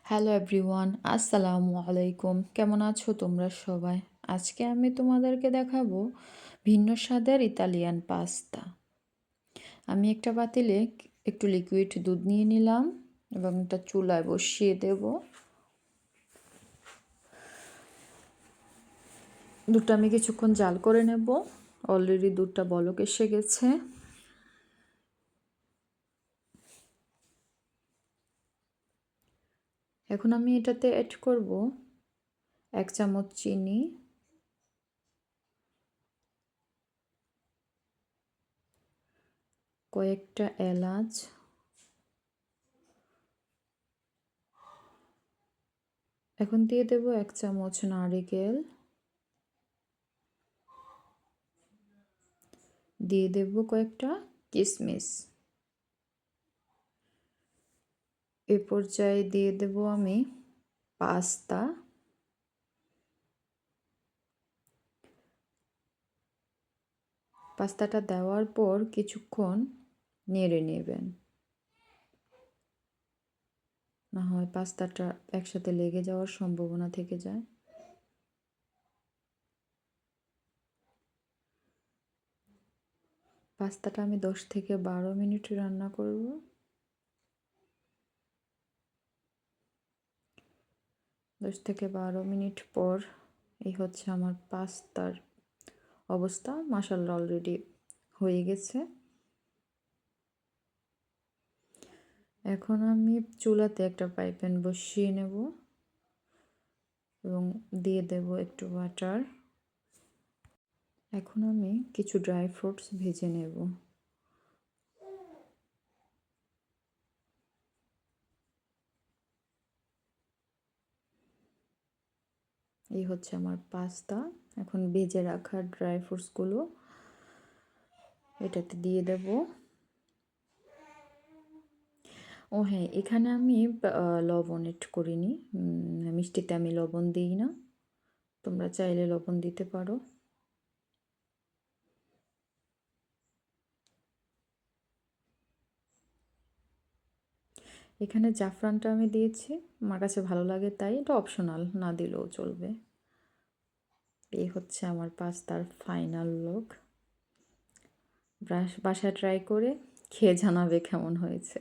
Hello everyone, আসসালামু আলাইকুম। কেমন আছো তোমরা সবাই? আজকে আমি তোমাদেরকে দেখাবো ভিন্ন স্বাদের ইতালিয়ান পাস্তা। আমি একটা পাতিলে একটু লিকুইড দুধ নিয়ে নিলাম এবং এটা চুলায় বসিয়ে দেব। দুধটা আমি কিছুক্ষণ জাল করে নেব। অলরেডি দুধটা বলক এসে গেছে। এখন আমি এটাতে অ্যাড করব 1 চামচ চিনি, কয়েকটা এলাচ, এখন দিয়ে দেব 1 চামচ নারকেল, দিয়ে দেব কয়েকটা কিশমিশ। এ পর্যায়ে দিয়ে দেব আমি পাস্তা। পাস্তাটা দেওয়ার পর কিছুক্ষণ নেড়ে নেবেন, না হয় পাস্তাটা একসাথে লেগে যাওয়ার সম্ভাবনা থেকে যায়। পাস্তাটা আমি 10 থেকে 12 মিনিট রান্না করব। 10 থেকে 12 মিনিট পর এই হচ্ছে আমার পাস্তার অবস্থা। মাশাআল্লাহ অলরেডি হয়ে গেছে। এখন আমি চুলাতে একটা ফ্রাই প্যান বসিয়ে নেব এবং দিয়ে দেব একটু বাটার। এখন আমি কিছু ড্রাই ফ্রুটস ভেজে নেব। এই হচ্ছে আমার পাস্তা। এখন ভেজে রাখা ড্রাই ফ্রুটসগুলো এটাতে দিয়ে দেব। ও হ্যাঁ, এখানে আমি লবণ এড করিনি। মিষ্টিতে আমি লবণ দিই না, তোমরা চাইলে লবণ দিতে পারো। এখানে জাফরানটা আমি দিয়েছি, আমার কাছে ভালো লাগে তাই। এটা অপশনাল, না দিলেও চলবে। এই হচ্ছে আমার পাস্তার ফাইনাল লুক। বাসায় ট্রাই করে খেয়ে জানাবে কেমন হয়েছে।